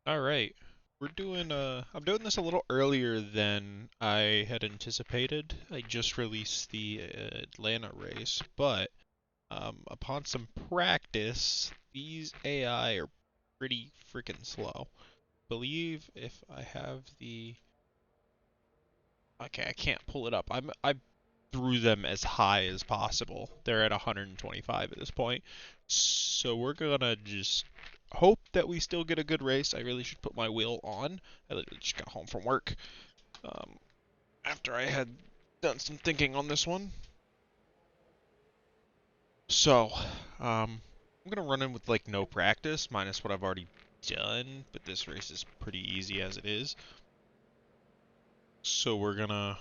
All right. I'm doing this a little earlier than I had anticipated. I just released the Atlanta race, but upon some practice, these AI are pretty freaking slow. Believe if I have the Okay, I can't pull it up. I threw them as high as possible. They're at 125 at this point. So we're gonna just hope that we still get a good race. I really should put my wheel on. I literally just got home from work um, after I had done some thinking on this one. So I'm gonna run in with like no practice, minus what I've already done. But this race is pretty easy as it is. So we're gonna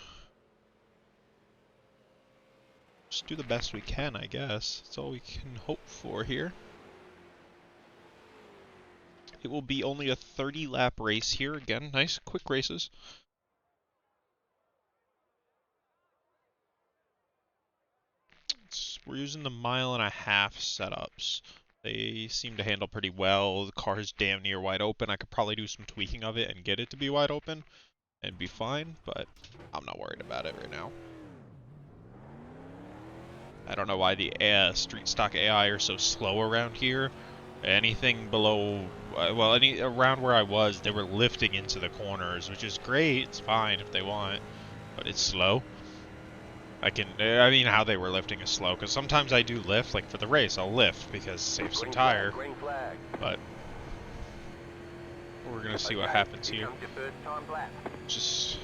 just do the best we can, I guess. That's all we can hope for here. It will be only a 30 lap race here. Again, nice quick races. We're using the 1.5 mile setups. They seem to handle pretty well. The car is damn near wide open. I could probably do some tweaking of it and get it to be wide open and be fine, but I'm not worried about it right now. I don't know why the street stock AI are so slow around here. Anything below, well, any around where I was, they were lifting into the corners, which is great. It's fine if they want, but it's slow. I mean, how they were lifting is slow, because sometimes I do lift, like for the race, I'll lift because it saves some tire. But we're gonna see what happens here. Just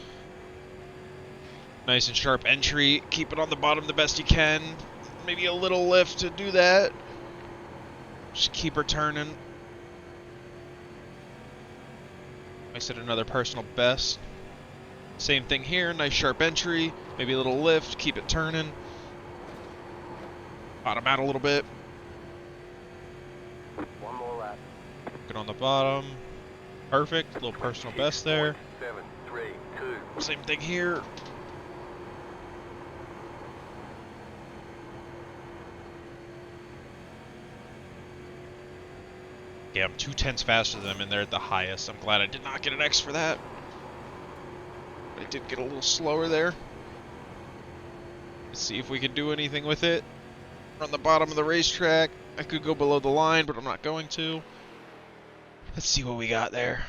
nice and sharp entry. Keep it on the bottom the best you can. Maybe a little lift to do that. Just keep her turning. I set another personal best. Same thing here. Nice sharp entry. Maybe a little lift. Keep it turning. Bottom out a little bit. One more lap. Get on the bottom. Perfect. Little personal best there. 7, 3, 2. Same thing here. Yeah, I'm 2/10 faster than them, and they're at the highest. I'm glad I did not get an X for that. I did get a little slower there. Let's see if we can do anything with it. We're on the bottom of the racetrack. I could go below the line, but I'm not going to. Let's see what we got there.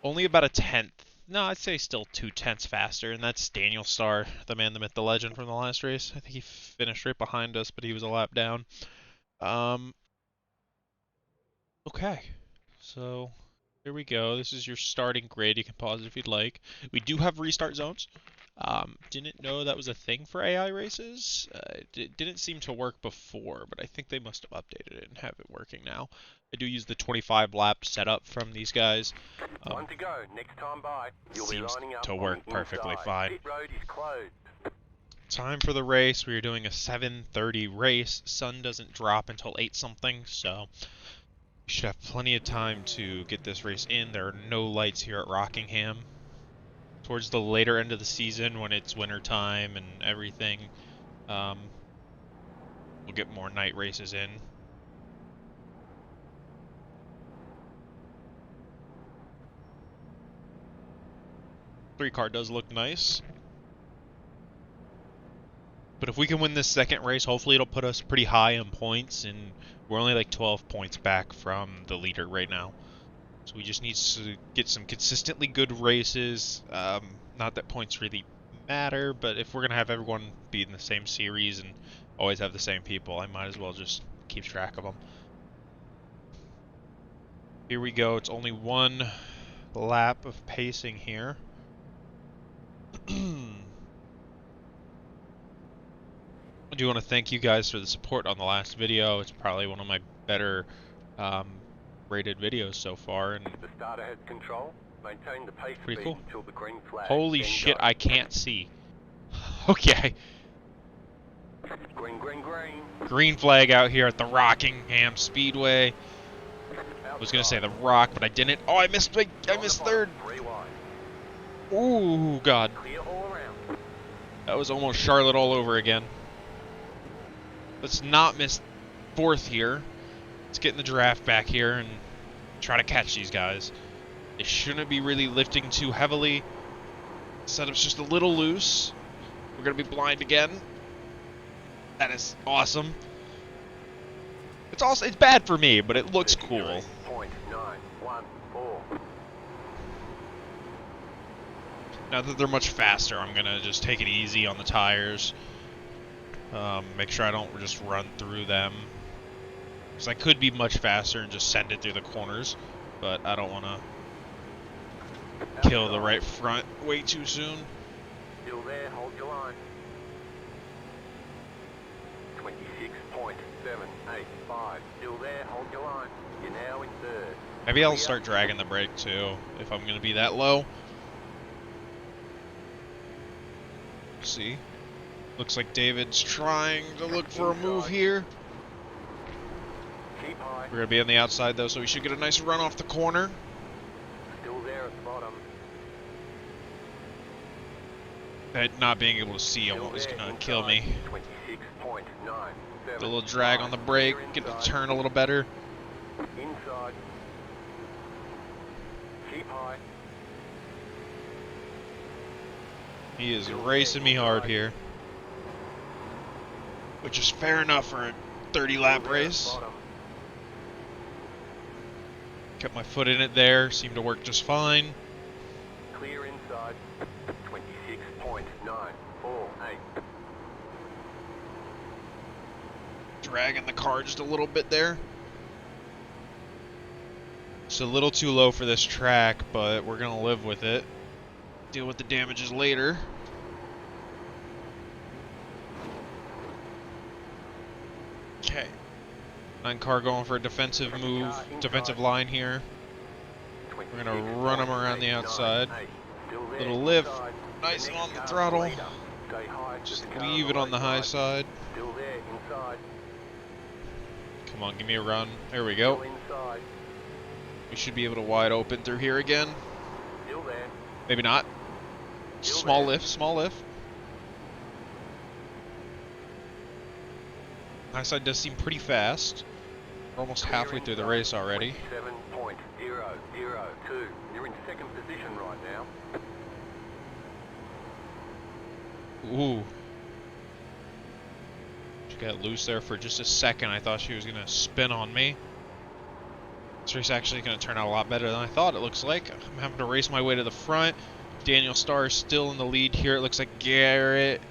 Only about a tenth. No, I'd say still 2/10 faster, and that's Daniel Starr, the man, the myth, the legend from the last race. I think he finished right behind us, but he was a lap down. Okay, so here we go. This is your starting grid. You can pause it if you'd like. We do have restart zones. Didn't know that was a thing for AI races. It didn't seem to work before, but I think they must have updated it and have it working now. I do use the 25 lap setup from these guys. One to go. Next time by, you'll be Seems lining up to work on the perfectly inside. fine. Pit road is closed. Time for the race. We are doing a 7:30 race. Sun doesn't drop until 8 something, so we should have plenty of time to get this race in. There are no lights here at Rockingham. Towards the later end of the season, when it's winter time and everything, we'll get more night races in. Three car does look nice. But if we can win this second race, hopefully it'll put us pretty high in points, and we're only like 12 points back from the leader right now. So we just need to get some consistently good races. Not that points really matter, but if we're going to have everyone be in the same series and always have the same people, I might as well just keep track of them. Here we go. It's only one lap of pacing here. I do want to thank you guys for the support on the last video. It's probably one of my better rated videos so far, and The starter has control. Maintain the pace pretty speed cool. until the green flag. Holy Then shit, go. I can't see. Okay. Green, green, green. Green flag out here at the Rockingham Speedway. I was gonna say the Rock, but I didn't. Oh, I missed third. 3 wide. Ooh, God. Clear all around. That was almost Charlotte all over again. Let's not miss fourth here. Let's get in the draft back here and Try to catch these guys. They shouldn't be really lifting too heavily. Setup's just a little loose. We're gonna be blind again. That is awesome. It's bad for me, but it looks cool. 0.914. Now that they're much faster, I'm gonna just take it easy on the tires. Make sure I don't just run through them. Because I could be much faster and just send it through the corners, but I don't want to kill the right front way too soon. Still there, hold your line. 26.785. Still there, hold your line. You're now in third. Maybe I'll start dragging the brake too, if I'm going to be that low. See? Looks like David's trying to look for a move here. Keep high. We're going to be on the outside though, so we should get a nice run off the corner. Still there at the bottom. Not being able to see him is going to kill me. 26.9. A little drag on the brake, get the turn a little better. Inside. Keep high. He is racing me hard here. Which is fair enough for a 30-lap race. Kept my foot in it there, seemed to work just fine. Clear inside. 26.948. Dragging the car just a little bit there. It's a little too low for this track, but we're going to live with it. Deal with the damages later. Okay. 9 car going for a defensive move, defensive line here. We're going to run him around the outside. Little lift, nice and on the throttle. Just leave it on the high side. Still there inside. Come on, give me a run. There we go. Still inside. We should be able to wide open through here again. Still there. Maybe not. Small lift, small lift. High side does seem pretty fast. We're almost halfway through the race already. 27.002. You're in second position right now. Ooh. She got loose there for just a second. I thought she was going to spin on me. This race actually going to turn out a lot better than I thought, it looks like. I'm having to race my way to the front. Daniel Starr is still in the lead here. It looks like Garrett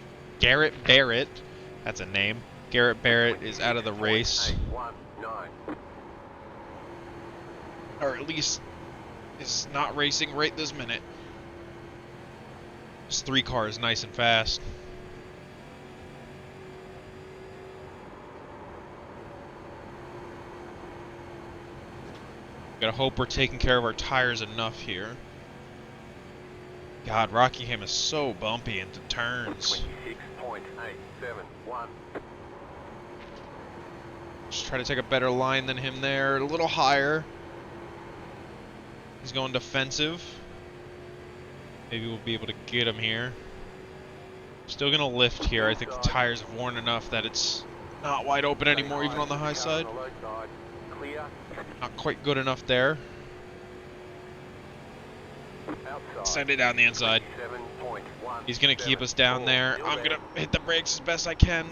Barrett, that's a name. Garrett Barrett is out of the race. 819. Or at least is not racing right this minute. This 3 car is nice and fast. Gotta hope we're taking care of our tires enough here. God, Rockingham is so bumpy into turns. 26.871. Just try to take a better line than him there. A little higher. He's going defensive. Maybe we'll be able to get him here. Still gonna lift here. I think the tires have worn enough that it's not wide open anymore, even on the high side. Clear. Not quite good enough there. Outside. Send it down the inside. 7.1. He's gonna keep us down there. I'm gonna hit the brakes as best I can.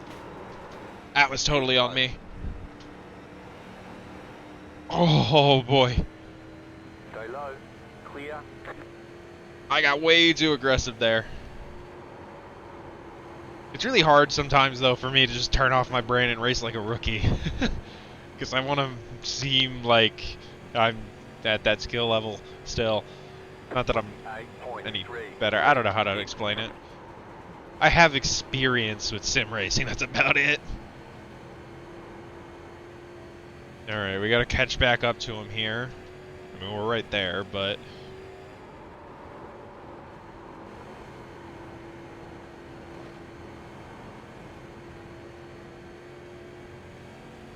That was totally on me. Oh boy. Stay low. Clear. I got way too aggressive there. It's really hard sometimes, though, for me to just turn off my brain and race like a rookie. Because I want to seem like I'm at that skill level still. Not that I'm any better. I don't know how to explain it. I have experience with sim racing. That's about it. Alright, we got to catch back up to him here. I mean, we're right there, but...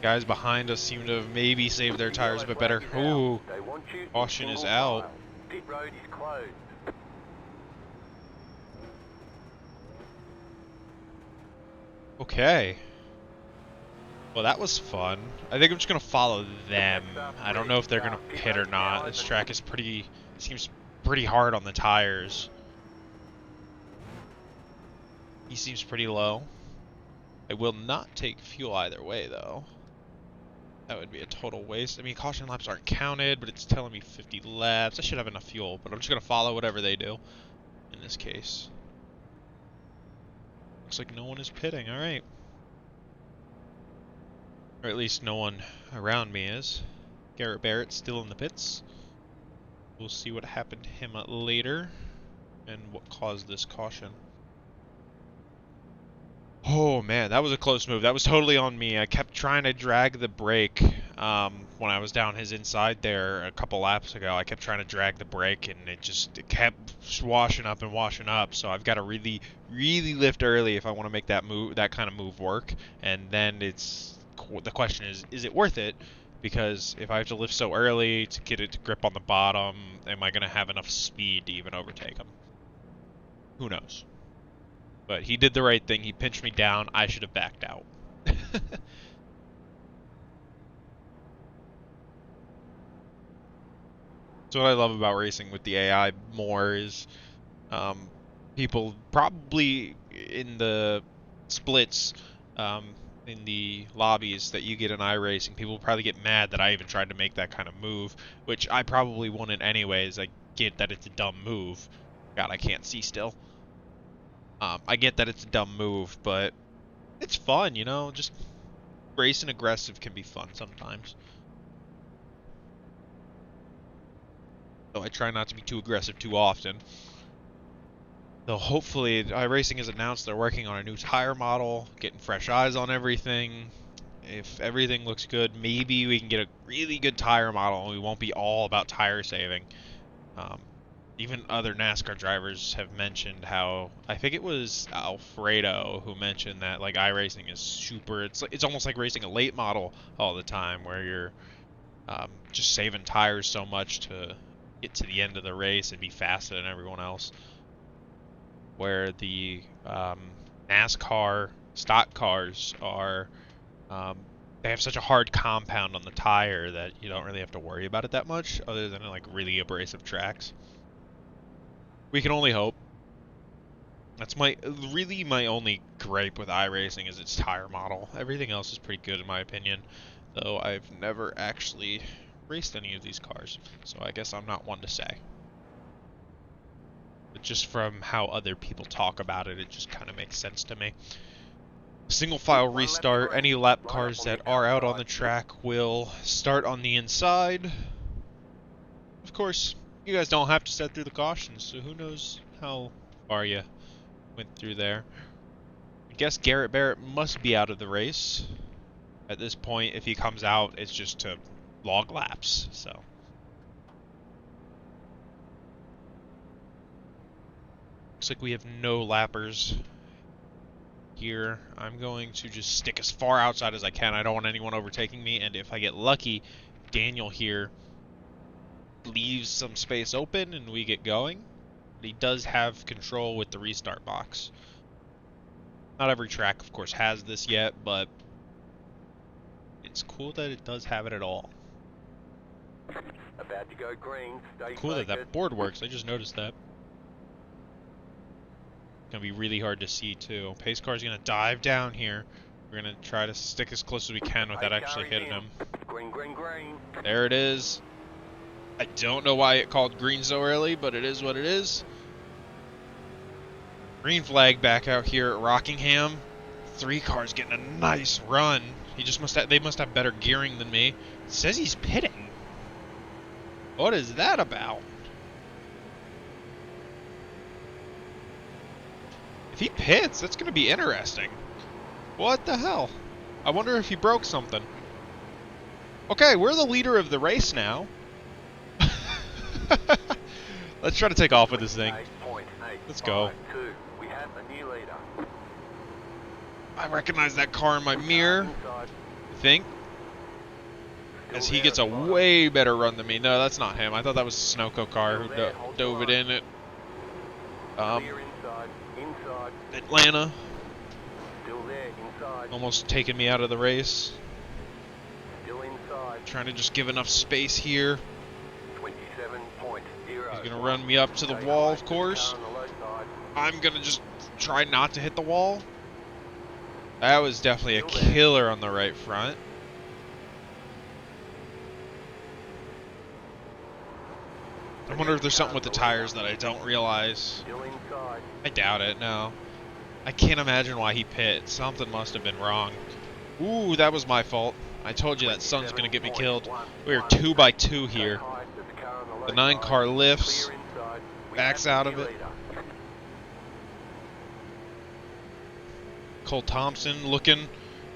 guys behind us seem to have maybe saved their tires a bit better. Ooh, caution is out. Pit road is closed. Okay. Well, that was fun. I think I'm just gonna follow them. I don't know if they're gonna pit or not. This track is seems pretty hard on the tires. He seems pretty low. I will not take fuel either way, though. That would be a total waste. I mean, caution laps aren't counted, but it's telling me 50 laps. I should have enough fuel, but I'm just gonna follow whatever they do in this case. Looks like no one is pitting. All right. Or at least no one around me is. Garrett Barrett's still in the pits. We'll see what happened to him later and what caused this caution. Oh man, that was a close move. That was totally on me. I kept trying to drag the brake when I was down his inside there a couple laps ago. I kept trying to drag the brake and it kept washing up and washing up. So I've got to really lift early if I want to make that kind of move work. And then the question is it worth it? Because if I have to lift so early to get it to grip on the bottom, am I going to have enough speed to even overtake him? Who knows? But he did the right thing. He pinched me down. I should have backed out. So what I love about racing with the AI more is people probably in the splits, in the lobbies that you get in iRacing, people probably get mad that I even tried to make that kind of move, which I probably wouldn't anyways. I get that it's a dumb move. God, I can't see still. I get that it's a dumb move, but it's fun, you know? Just racing aggressive can be fun sometimes. So I try not to be too aggressive too often. So hopefully, iRacing has announced they're working on a new tire model, getting fresh eyes on everything. If everything looks good, maybe we can get a really good tire model and we won't be all about tire saving. Even other NASCAR drivers have mentioned how, I think it was Alfredo who mentioned that like iRacing is super, it's almost like racing a late model all the time where you're just saving tires so much to get to the end of the race and be faster than everyone else. Where the NASCAR stock cars are, they have such a hard compound on the tire that you don't really have to worry about it that much, other than like really abrasive tracks. We can only hope. That's really my only gripe with iRacing is its tire model. Everything else is pretty good in my opinion, though I've never actually raced any of these cars, so I guess I'm not one to say. But just from how other people talk about it, it just kind of makes sense to me. Single file restart. Any lap cars that are out on the track will start on the inside. Of course, you guys don't have to set through the cautions, so who knows how far you went through there. I guess Garrett Barrett must be out of the race. At this point, if he comes out, it's just to log laps, so. Looks like we have no lappers here. I'm going to just stick as far outside as I can. I don't want anyone overtaking me, and if I get lucky, Daniel here leaves some space open and we get going. But he does have control with the restart box. Not every track, of course, has this yet, but it's cool that it does have it at all. About to go green. Stay Cool that focused. that board works. I just noticed that. Gonna be really hard to see too. Pace car's gonna dive down here. We're gonna try to stick as close as we can without actually hitting him. Green, green, green. There it is. I don't know why it called green so early, but it is what it is. Green flag back out here at Rockingham. 3 cars getting a nice run. They must have better gearing than me. It says he's pitting. What is that about? If he pits, that's gonna be interesting. What the hell? I wonder if he broke something. Okay, we're the leader of the race now. Let's try to take off with this thing. Let's go. We have a new leader. I recognize that car in my mirror, I think. As he gets a way better run than me. No, that's not him. I thought that was a Sunoco car who dove it in at Atlanta. Still Still there, inside. Almost taking me out of the race. Still inside. Trying to just give enough space here. 27.0. He's gonna run me up to the wall, of course. I'm gonna just try not to hit the wall. That was definitely a killer on the right front. I wonder if there's something with the tires that I don't realize. I doubt it, no. I can't imagine why he pit. Something must have been wrong. Ooh, that was my fault. I told you that sun's gonna get me killed. We are 2 by 2 here. The 9 car lifts, backs out of it. Cole Thompson looking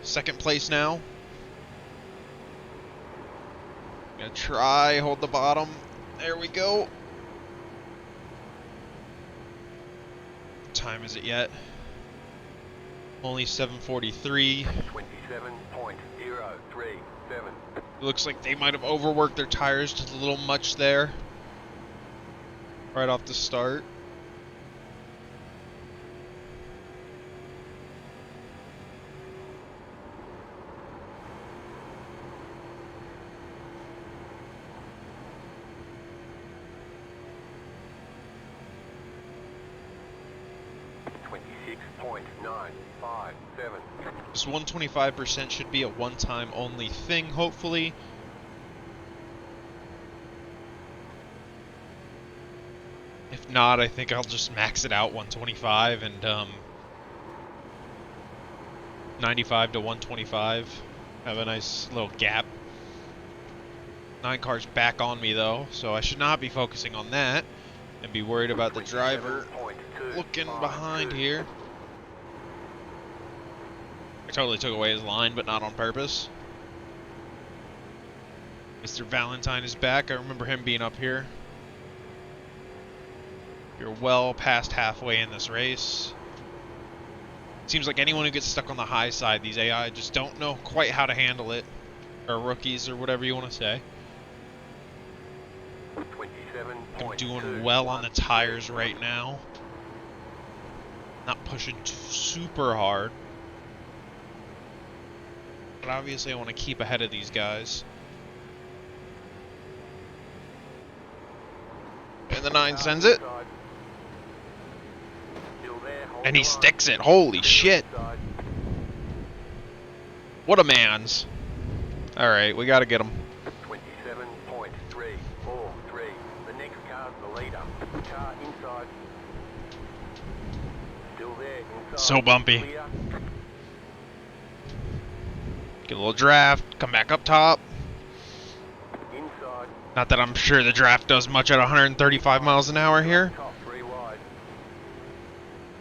second place now. Gonna try, hold the bottom. There we go. What time is it yet? Only 7:43. 27.037. Looks like they might have overworked their tires just a little much there. Right off the start. This 125% should be a one-time only thing, hopefully. If not, I think I'll just max it out 125 and 95 to 125. Have a nice little gap. 9 cars back on me though, so I should not be focusing on that and be worried about the driver looking behind here. I totally took away his line, but not on purpose. Mr. Valentine is back. I remember him being up here. You're well past halfway in this race. Seems like anyone who gets stuck on the high side, these AI just don't know quite how to handle it. Or rookies, or whatever you want to say. I'm doing well on the tires right now. Not pushing super hard. But obviously I want to keep ahead of these guys. And the 9 sends it. And he sticks it. Holy shit. What a man's. Alright, we gotta get him. 27.343. The next car's the leader. Car inside. Still there, inside. So bumpy. Clear. Get a little draft, come back up top. Inside. Not that I'm sure the draft does much at 135 miles an hour here. Top 3 wide.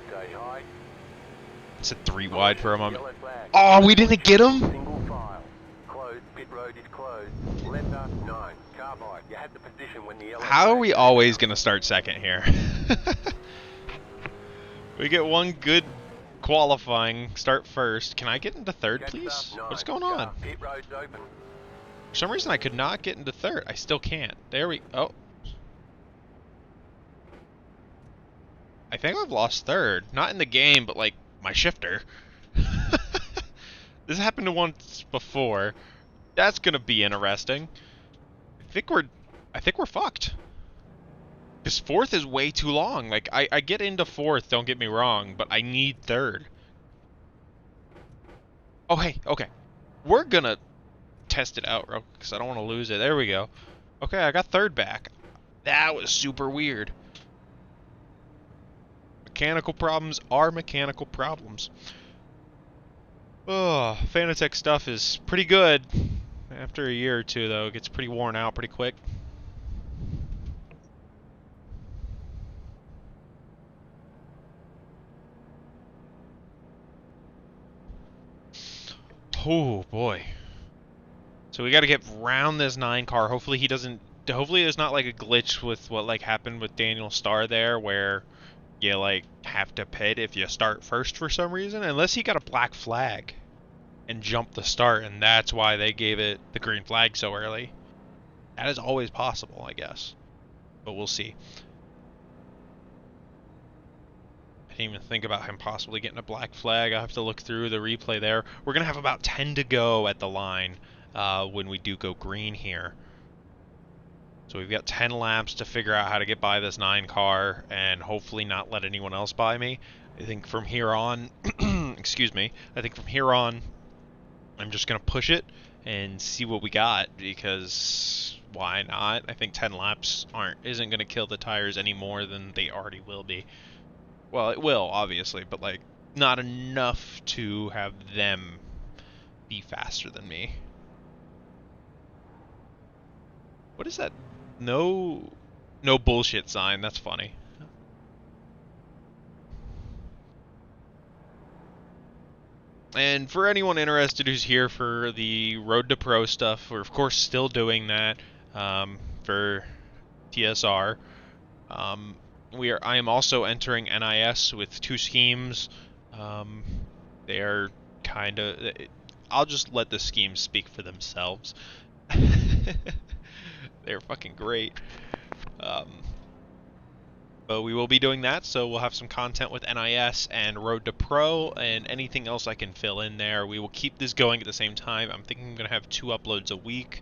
Stay high. It's a 3 wide for a moment. Yellow flag. Oh, we didn't get him? Single file. Closed. Pit road is closed. Letter 9. Carbide. You had the position when the yellow How are flag we came always out. going to start second here? We get one good qualifying, start first. Can I get into third, Catch please? up 9. What's going on? Car, pit road's open. For some reason I could not get into third. I still can't. There we... Oh. I think I've lost third. Not in the game, but like my shifter. This happened once before. That's gonna be interesting. I think we're fucked. Because fourth is way too long. Like I get into fourth, don't get me wrong, but I need third. Oh hey, okay. We're gonna test it out, bro, because I don't want to lose it. There we go. Okay, I got third back. That was super weird. Mechanical problems are mechanical problems. Oh, Fanatec stuff is pretty good. After a year or two, though, it gets pretty worn out pretty quick. Oh, boy. So we got to get round this 9 car. Hopefully he doesn't... Hopefully there's not like a glitch with what like happened with Daniel Starr there, where you like have to pit if you start first for some reason, unless he got a black flag and jumped the start, and that's why they gave it the green flag so early. That is always possible, I guess, but we'll see. I didn't even think about him possibly getting a black flag. I have to look through the replay there. We're going to have about 10 to go at the line when we do go green here. So we've got 10 laps to figure out how to get by this 9 car and hopefully not let anyone else by me. I think from here on, excuse me, I think from here on, I'm just going to push it and see what we got, because why not? I think 10 laps isn't going to kill the tires any more than they already will be. Well, it will, obviously, but, like, not enough to have them be faster than me. What is that? No bullshit sign. That's funny. And for anyone interested who's here for the Road to Pro stuff, we're, of course, still doing that for TSR. I am also entering NIS with 2 schemes. They are kind of... I'll just let the schemes speak for themselves. They're fucking great. But we will be doing that, so we'll have some content with NIS and Road to Pro and anything else I can fill in there. We will keep this going at the same time. I'm thinking I'm going to have 2 uploads a week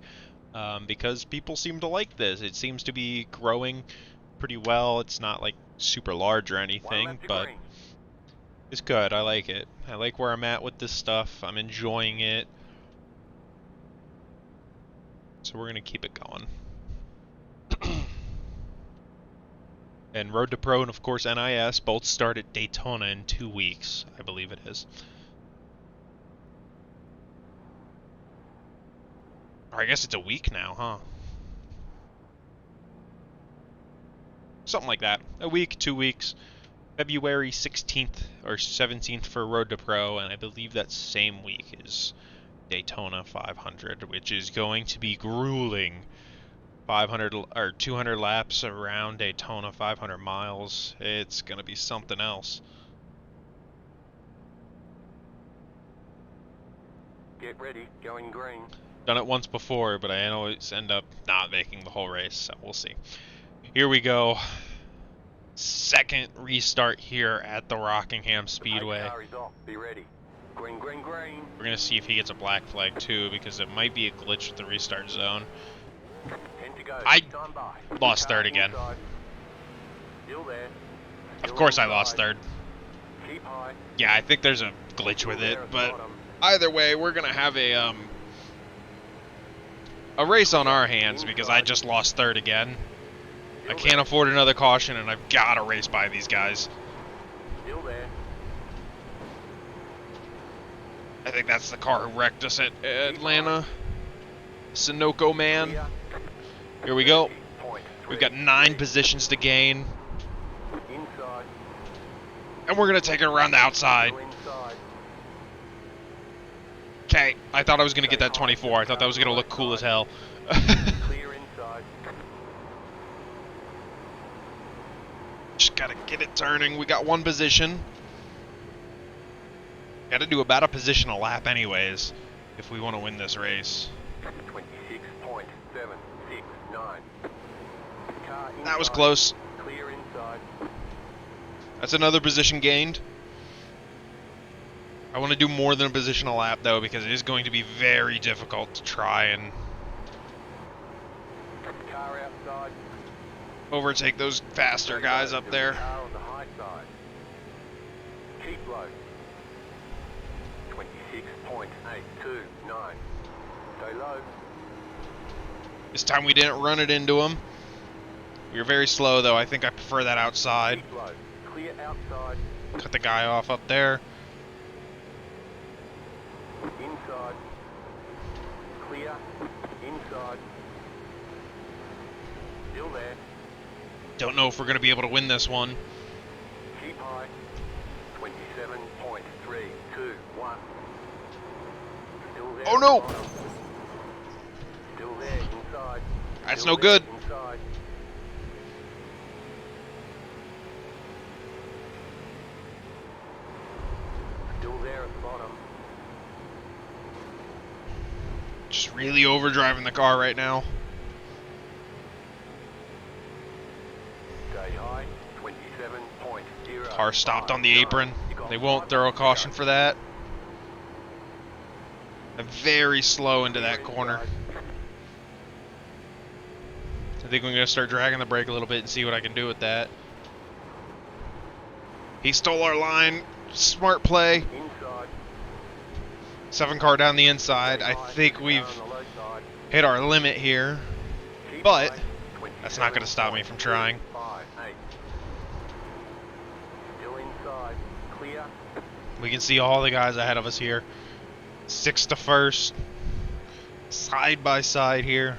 because people seem to like this. It seems to be growing pretty well. It's not like super large or anything, but it's good. I like it. I like where I'm at with this stuff. I'm enjoying it. So we're going to keep it going. And Road to Pro and, of course, NIS both start at Daytona in 2 weeks, I believe it is. Or I guess it's a week now, huh? Something like that. A week, 2 weeks. February 16th or 17th for Road to Pro, and I believe that same week is Daytona 500, which is going to be grueling. 500 or 200 laps around Daytona, 500 miles. It's gonna be something else. Get ready, going green. Done it once before, but I always end up not making the whole race, so we'll see. Here we go. Second restart here at the Rockingham Speedway. Car is off. Be ready. Green, green, green. We're gonna see if he gets a black flag too, because it might be a glitch with the restart zone. I lost third again. Of course I lost third. Yeah, I think there's a glitch with it, but either way, we're gonna have a race on our hands because I just lost third again. I can't afford another caution, and I've got to race by these guys. I think that's the car who wrecked us at Atlanta. Sunoco man. Here we go. We've got 9 positions to gain. And we're going to take it around the outside. Okay, I thought I was going to get that 24. I thought that was going to look cool as hell. Just got to get it turning. We got 1 position. Got to do about a position a lap anyways if we want to win this race. 26.769. That was close. Clear inside. That's another position gained. I want to do more than a position a lap though, because it is going to be very difficult to try and Car outside. overtake those faster guys up there. Car on the high side. Keep low. 26.829. Stay low. This time we didn't run it into them. We were very slow though. I think I prefer that outside. Keep low. Clear outside. Cut the guy off up there. Inside. Clear. Inside. Still there. Don't know if we're going to be able to win this one. Keep high. 27.321. Still there. Oh no! Still there inside. That's Still no there good. Inside. Still there at the bottom. Just really overdriving the car right now. Stay high. 27.0. Car stopped on the apron. They won't throw a caution for that. I'm very slow into that corner. I think I'm going to start dragging the brake a little bit and see what I can do with that. He stole our line. Smart play. Inside. 7 car down the inside. I think we've hit our limit here, but that's not going to stop me from trying. Still inside. Clear. We can see all the guys ahead of us here. 6 to first. Side by side here.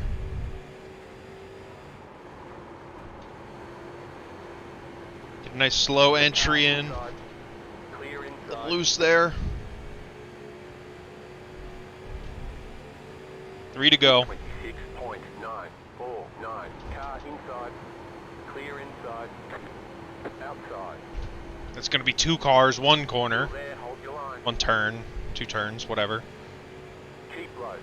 Get a nice slow entry in. Clear inside. Loose there. 3 to go. 26.949. Car inside. Clear inside. Outside. It's going to be 2 cars, 1 corner, There, hold your line. 1 turn, 2 turns, whatever. Keep low.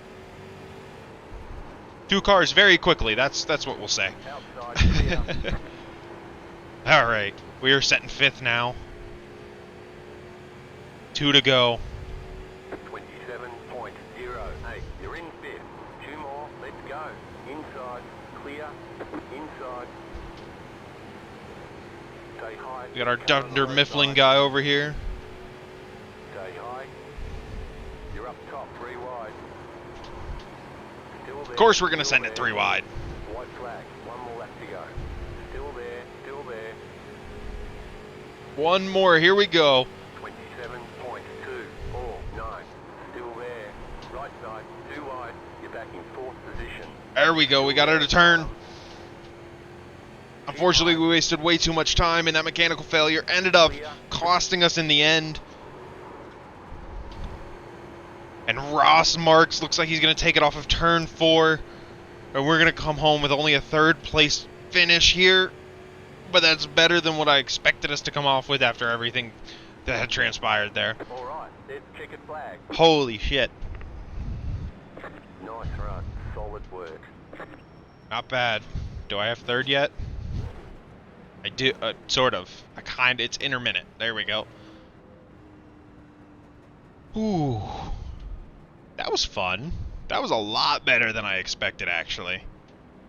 2 cars very quickly. That's what we'll say. Outside clear. All right, we are set in 5th now. 2 to go. 27.08. You're in 5th. 2 more. Let's go. Inside. Clear. Inside. Stay high. We got our Car on the Dunder low Mifflin side. guy over here. Stay high. You're up top. 3 wide. Still there. Of course, we're going to Still send it there. 3 wide. White flag. 1 more lap to go. Still there. Still there. 1 more. Here we go. 27.249. Still there. Right side. 2 wide. You're back in 4th position. There we go. We got her to turn. Unfortunately, we wasted way too much time, and that mechanical failure ended up costing us in the end. And Ross Marks looks like he's going to take it off of turn 4. And we're going to come home with only a 3rd place finish here. But that's better than what I expected us to come off with after everything that had transpired there. All right. There's checkered flag. Holy shit. Nice run. Solid work. Not bad. Do I have 3rd yet? I do, sort of. It's intermittent. There we go. Ooh. That was fun. That was a lot better than I expected, actually.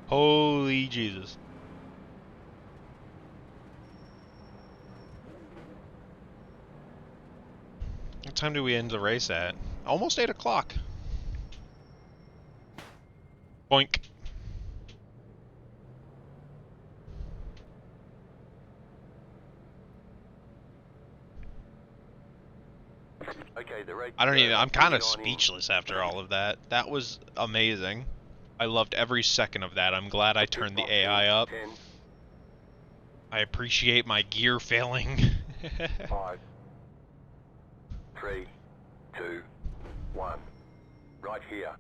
Holy Jesus. What time do we end the race at? Almost 8 o'clock. Boink. Okay, the race. I'm kind of speechless after all of that. That was amazing. I loved every second of that. I'm glad I turned the AI up. 10, I appreciate my gear failing. 5, 3, 2, 1. Right here.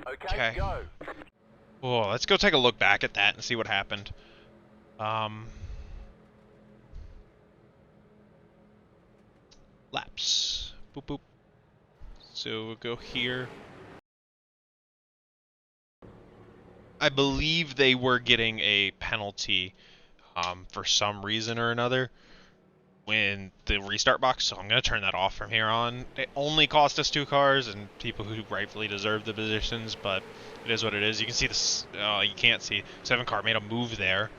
Okay, Okay. go. Oh, let's go take a look back at that and see what happened. Laps. Boop boop. So we'll go here. I believe they were getting a penalty for some reason or another when the restart box, so I'm going to turn that off from here on. It only cost us 2 cars and people who rightfully deserve the positions, but it is what it is. You can see this, you can't see, 7 car made a move there,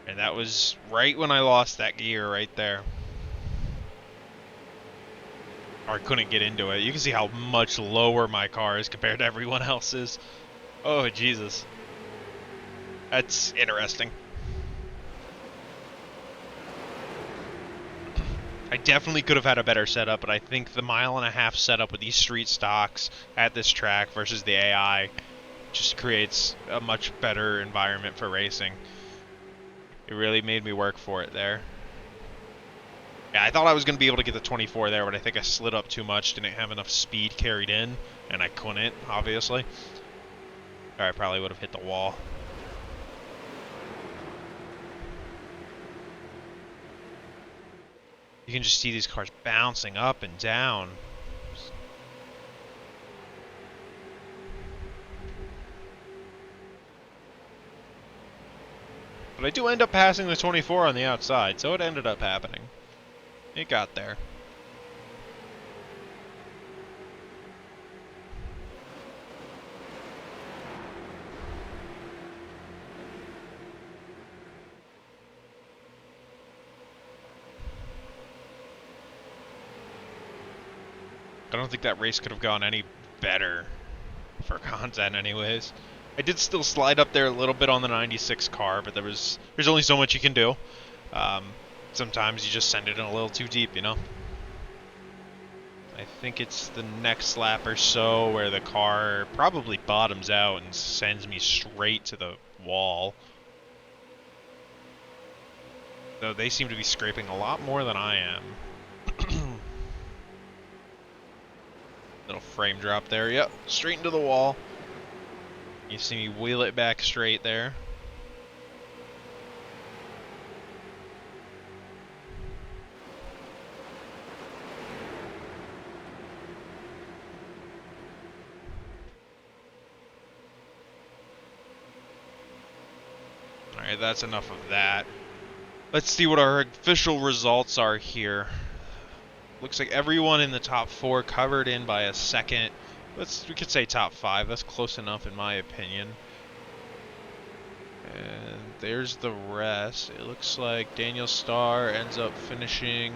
and that was right when I lost that gear right there. Or I couldn't get into it. You can see how much lower my car is compared to everyone else's. Oh, Jesus. That's interesting. I definitely could have had a better setup, but I think the 1.5 mile setup with these street stocks at this track versus the AI just creates a much better environment for racing. It really made me work for it there. Yeah, I thought I was going to be able to get the 24 there, but I think I slid up too much, didn't have enough speed carried in, and I couldn't, obviously. Or I probably would have hit the wall. You can just see these cars bouncing up and down. But I do end up passing the 24 on the outside, so it ended up happening. It got there. I don't think that race could have gone any better for content anyways. I did still slide up there a little bit on the 96 car, but there's only so much you can do. Sometimes you just send it in a little too deep, you know? I think it's the next lap or so where the car probably bottoms out and sends me straight to the wall. Though they seem to be scraping a lot more than I am. Little frame drop there. Yep, straight into the wall. You see me wheel it back straight there. Alright, that's enough of that. Let's see what our official results are here. Looks like everyone in the top 4 covered in by a second. We could say top 5. That's close enough in my opinion. And there's the rest. It looks like Daniel Starr ends up finishing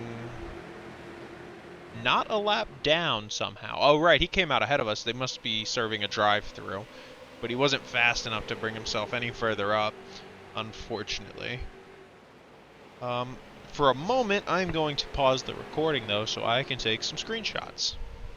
not a lap down somehow. Oh, right, he came out ahead of us. They must be serving a drive-through. But he wasn't fast enough to bring himself any further up, unfortunately. For a moment, I'm going to pause the recording, though, so I can take some screenshots.